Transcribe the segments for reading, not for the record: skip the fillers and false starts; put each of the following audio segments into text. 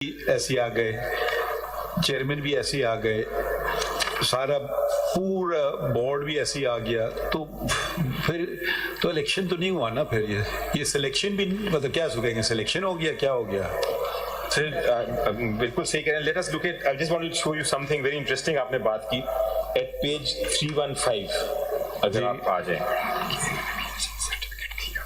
ایسے آ گئے, چیئرمین بھی ایسے آ گئے, سارا پورا بورڈ بھی ایسے آ گیا, تو پھر تو الیکشن تو نہیں ہوا نا. پھر یہ سلیکشن بھی مطلب کیا سو کہیں گے, سلیکشن ہو گیا, کیا ہو گیا؟ سر بالکل صحیح کہہ رہے ہیں. Let us look at, I just want to show you something very interesting. آپ نے بات کی ایٹ پیج 315, اگر آپ آ جائیں.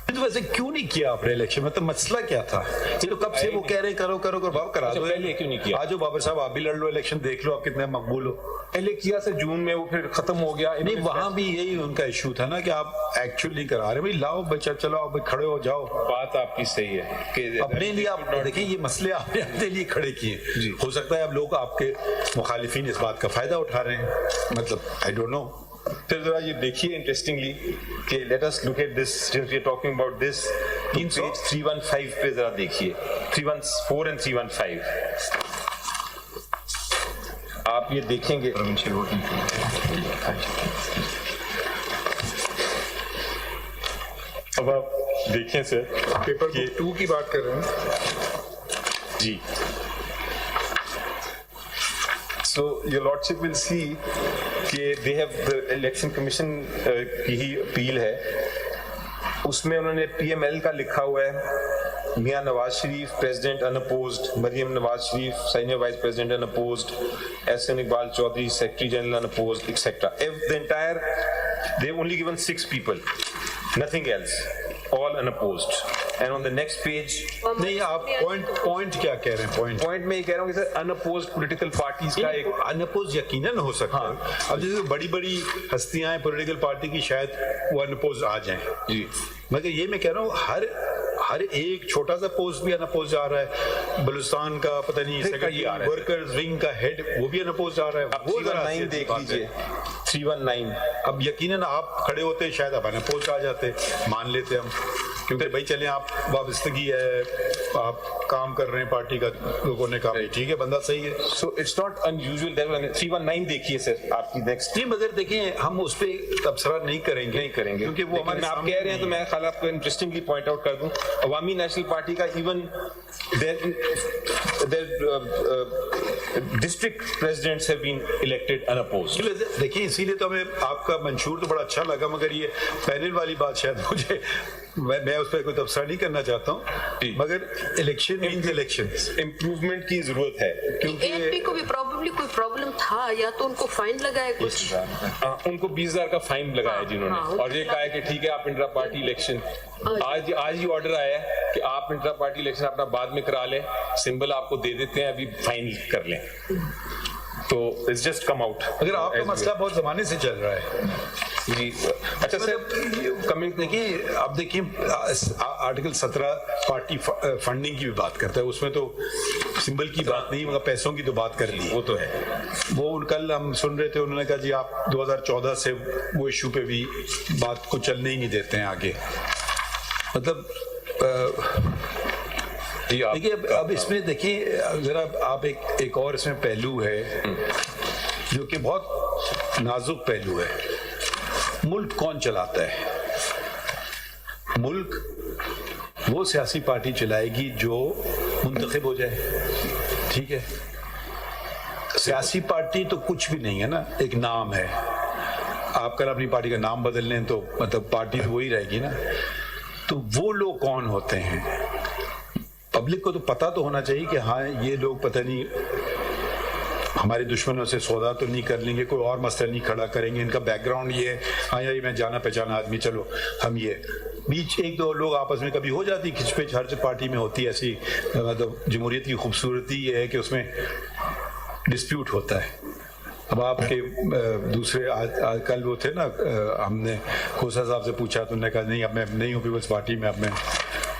تو ویسے کیوں نہیں کیا آپ نے الیکشن؟ مطلب مسئلہ کیا تھا؟ چلو کب سے وہ کہہ رہے کرو کرو کرو, بابا کرا دو. پہلے کیوں نہیں کیا؟ آجو بابر صاحب آپ بھی لڑ لو الیکشن, دیکھ لو آپ کتنے مقبول ہو. پہلے کیا سر جون میں, وہ پھر ختم ہو گیا. نہیں وہاں بھی یہی ان کا ایشو تھا نا کہ آپ ایکچوئل نہیں کرا رہے. بھائی لاؤ بچہ, چلو آپ کھڑے ہو جاؤ. بات آپ کی صحیح ہے کہ اپنے لیے آپ دیکھیں یہ مسئلے آپ نے اپنے لیے کھڑے کیے. ہو سکتا ہے اب لوگ آپ کے مخالفین اس بات کا فائدہ اٹھا رہے ہیں, مطلب آئی ڈونٹ نو. پھر ذرا یہ دیکھیے انٹرسٹنگلی کہ let us look at this, since we are talking about this, page 315 پہ ذرا دیکھیے, 314 and 315. آپ یہ دیکھیں گے, اب آپ دیکھیں سر پیپر 2 کی بات کر رہے ہیں جی. So your lordship will see کہ they have the election commission کی ہی اپیل ہے, اس میں انہوں نے پی ایم ایل کا لکھا ہوا ہے, میاں Nawaz Sharif president unopposed, Maryam Nawaz Sharif senior vice president unopposed, S M Iqbal Chaudhry secretary general unopposed, etc. The entire, they've only given 6 people, nothing else, all unopposed. And on the next page, نہیں آپ پوائنٹ کیا کہہ رہے ہیں؟ پوائنٹ میں یہ کہہ رہا ہوں کہ سر unopposed political parties کا ایک انپوز یقیناً ہو سکتا ہے. اب جیسے بڑی بڑی ہستیاں ہیں پولیٹیکل پارٹی کی, شاید وہ انپوز آ جائیں, جی, مگر یہ میں کہہ رہا ہوں ہر ایک چھوٹا سا پوسٹ بھی انپوز آ رہا ہے. بلوچستان کا پتہ نہیں سیکرٹری ورکرز ونگ کا ہیڈ, وہ بھی انپوز آ رہا ہے. وہ ذرا 319 دیکھ لیجیے, 319. اب یقیناً آپ کھڑے ہوتے شاید آپ انپوز آ جاتے, مان لیتے ہم, کیونکہ بھائی چلیں آپ وابستگی ہے, آپ کام کر رہے ہیں پارٹی کا, لوگوں نے کہا ٹھیک ہے بندہ صحیح ہے. So it's not unusual that 319 دیکھیے سر آپ کی نیکسٹ. نہیں مگر دیکھیں ہم اس پہ تبصرہ نہیں کریں گے کیونکہ وہ ہمارے آپ کہہ رہے ہیں تو میں خیال آپ کو انٹرسٹنگلی پوائنٹ آؤٹ کر دوں, عوامی نیشنل پارٹی کا even district presidents have been elected unopposed. دیکھیں اسی لیے تو ہمیں آپ کا منشور تو بڑا اچھا لگا, مگر یہ پینل والی بات شاید مجھے, میں اس پہ کوئی تبصرہ نہیں کرنا چاہتا ہوں, مگر الیکشن مینز الیکشن, امپروومنٹ کی ضرورت ہے کیونکہ اے پی کو بھی پرابیبلی کوئی پرابلم تھا, یا تو ان کو فائن لگایا کچھ, ان کو 20,000 کا فائن لگایا جنہوں نے, اور یہ کہا ہے کہ ٹھیک ہے آپ انٹرا پارٹی الیکشن, آج ہی آرڈر آیا ہے کہ آپ انٹرا پارٹی الیکشن اپنا بعد میں کرا لیں, سمبل آپ کو دے دیتے ہیں, ابھی فائن کر لیں. تو اٹس جسٹ کم آؤٹ. اگر آپ کا مسئلہ بہت زمانے سے چل رہا ہے جی. اچھا سر کمنگ دیکھیں, اب دیکھیں آرٹیکل 17 پارٹی فنڈنگ کی بھی بات کرتا ہے, اس میں تو سمبل کی بات نہیں مگر پیسوں کی تو بات کر لی. وہ تو ہے, وہ کل ہم سن رہے تھے, انہوں نے کہا جی آپ 2014 سے وہ ایشو پہ بھی بات کو چلنے ہی نہیں دیتے ہیں آگے. مطلب دیکھیے اب اس میں دیکھیں ذرا آپ ایک اور اس میں پہلو ہے جو کہ بہت نازک پہلو ہے. ملک کون چلاتا ہے؟ ملک وہ سیاسی پارٹی چلائے گی جو منتخب ہو جائے, ٹھیک ہے. سیاسی پارٹی تو کچھ بھی نہیں ہے نا, ایک نام ہے. آپ کل اپنی پارٹی کا نام بدل لیں تو مطلب پارٹی تو وہی رہے گی نا. تو وہ لوگ کون ہوتے ہیں؟ پبلک کو تو پتہ تو ہونا چاہیے کہ ہاں یہ لوگ پتہ نہیں ہمارے دشمنوں سے سودا تو نہیں کر لیں گے, کوئی اور مسئلہ نہیں کھڑا کریں گے, ان کا بیک گراؤنڈ یہ ہے, ہاں یہ میں جانا پہچانا آدمی, چلو ہم یہ. بیچ ایک دو لوگ آپس میں کبھی ہو جاتی کھچ پچ, ہر پارٹی میں ہوتی ہے ایسی. مطلب جمہوریت کی خوبصورتی یہ ہے کہ اس میں ڈسپیوٹ ہوتا ہے. اب آپ کے دوسرے کل وہ تھے نا, ہم نے کھوسا صاحب سے پوچھا تو انہوں نے کہا نہیں اب میں نہیں ہوں پیپلز پارٹی میں, اب میں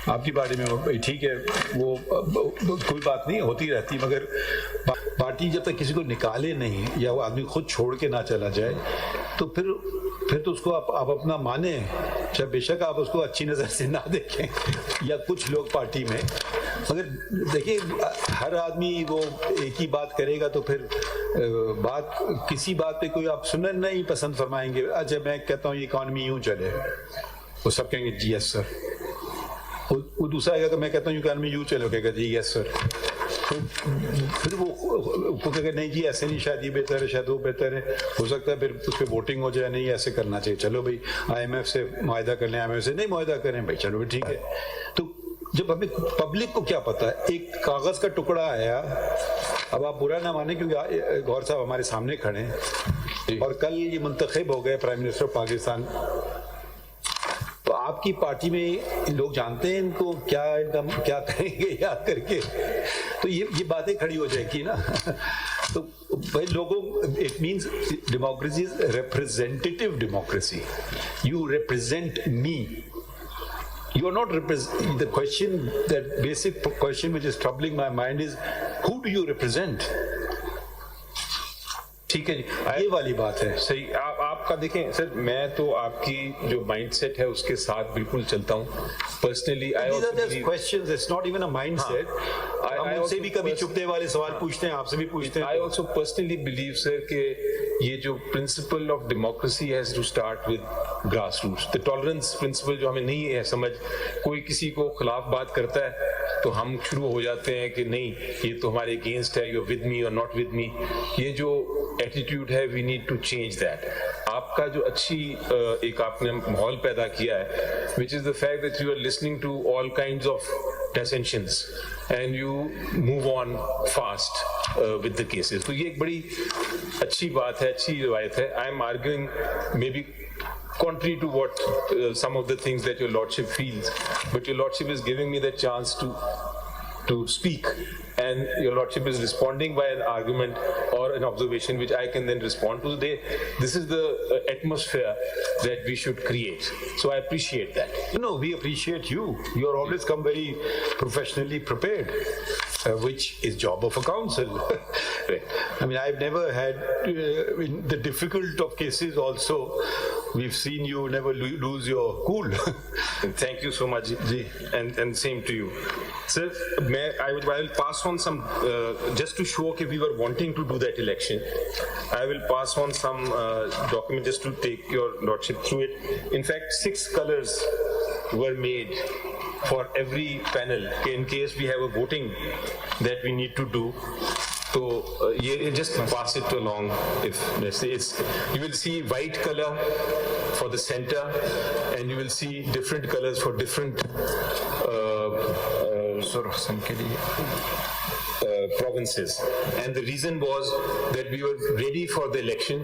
آپ کی پارٹی میں. ٹھیک ہے وہ کوئی بات نہیں, ہوتی رہتی, مگر پارٹی جب تک کسی کو نکالے نہیں یا وہ آدمی خود چھوڑ کے نہ چلا جائے تو پھر تو اس کو آپ اپنا مانیں, چاہے بے شک آپ اس کو اچھی نظر سے نہ دیکھیں یا کچھ لوگ پارٹی میں. مگر دیکھیں ہر آدمی وہ ایک ہی بات کرے گا تو پھر بات کسی بات پہ کوئی آپ سننا نہیں پسند فرمائیں گے. اچھا میں کہتا ہوں یہ اکانومی یوں چلے, وہ سب کہیں گے جی یس سر. وہ دوسرا آئے گا کہ میں کہتا ہوں اکانومی یوں چلے, کہے گا جی یس سر. تو پھر وہ کہ نہیں جی ایسے نہیں، شاید یہ بہتر ہے، شاید وہ بہتر ہے، ہو سکتا ہے پھر اس پہ ووٹنگ ہو جائے، نہیں ایسے کرنا چاہیے، چلو بھائی آئی ایم ایف سے معاہدہ کر لیں، آئی ایم ایف سے نہیں معاہدہ کریں بھائی، چلو بھائی ٹھیک ہے. تو جب ہمیں پبلک کو کیا پتا ہے، ایک کاغذ کا ٹکڑا آیا، اب آپ برا نہ مانیں کیونکہ گور صاحب ہمارے سامنے کھڑے ہیں اور کل یہ منتخب ہو گئے پرائم منسٹر پاکستان، تو آپ کی پارٹی میں لوگ جانتے ہیں ان کو کیا کہیں گے یاد کر کے، تو یہ باتیں کھڑی ہو جائے گی نا. تو بھائی لوگوں it means democracy is representative democracy, you represent me. You are not the question, that basic question which is troubling my mind is who do you represent? ٹھیک ہے جی، یہ والی بات ہے. صحیح. آپ کا دیکھیں سر، میں تو آپ کی جو مائنڈ سیٹ ہے اس کے ساتھ بالکل چلتا ہوں. Personally These are just questions, it's not even a mindset. ہم ان سے بھی کبھی چپتے والے سوال پوچھتے ہیں، آپ سے بھی پوچھتے ہیں. I also personally believe sir کہ یہ جو principle of democracy has to start with grassroots. The tolerance principle جو ہمیں نہیں ہے سمجھ، کوئی کسی کو خلاف بات کرتا ہے تو ہم شروع ہو جاتے ہیں کہ نہیں یہ تو ہمارے اگینسٹ ہے، you're with me or not with me. یہ جو ایٹیٹیوڈ ہے we need to change that. آپ کا جو اچھی ایک آپ نے ماحول پیدا کیا ہے which is the fact that you are listening to all kinds of dissensions and you move on fast with the cases. تو یہ ایک بڑی اچھی بات ہے، اچھی روایت ہے. I am arguing maybe contrary to what some of the things that your lordship feels, but your lordship is giving me the chance to speak, and your lordship is responding by an argument or an observation which I can then respond to. This is the atmosphere that we should create, so I appreciate that. No, we appreciate you. You are always come very professionally prepared, which is job of a council. Right. I mean, I've never had, in the difficult of cases also, we've seen you never lose your cool. Thank you so much. Ji. And same to you. Sir, I will pass on some, just to show that we were wanting to do that election, I will pass on some document just to take your lordship through it. In fact, 6 colors were made for every panel in case we have a voting that we need to do. So you just pass it along. If let's say you will see white color for the center, and you will see different colors for different provinces. And the reason was that we were ready for the election.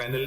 panel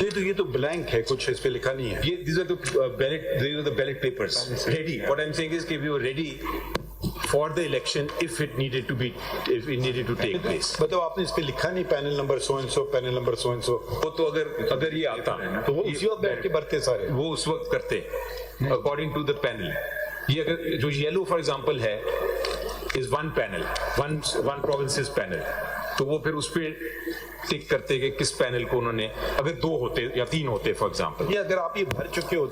یہ تو blank ہے، کچھ اس پہ لکھا نہیں ہے. These are the ballot papers. Ready. What I'm saying is that we were ready for the election if it needed to take place. بتاؤ آپ نے اس پہ لکھا نہیں panel number so and so, panel number so and so. وہ تو اگر یہ آتا تو وہ اسی وقت بیٹھ کے بھرتے سارے، وہ اس وقت کرتے اکارڈنگ ٹو دا پینل. یہ اگر جو یلو فار ایگزامپل ہے is one panel, one provinces panel, تو وہ پھر اس پہ ٹک کرتے کہ کس پینل کو انہوں نے، اگر 2 ہوتے یا 3 ہوتے فار ایگزامپل. یہ اگر آپ یہ بھر چکے ہوتے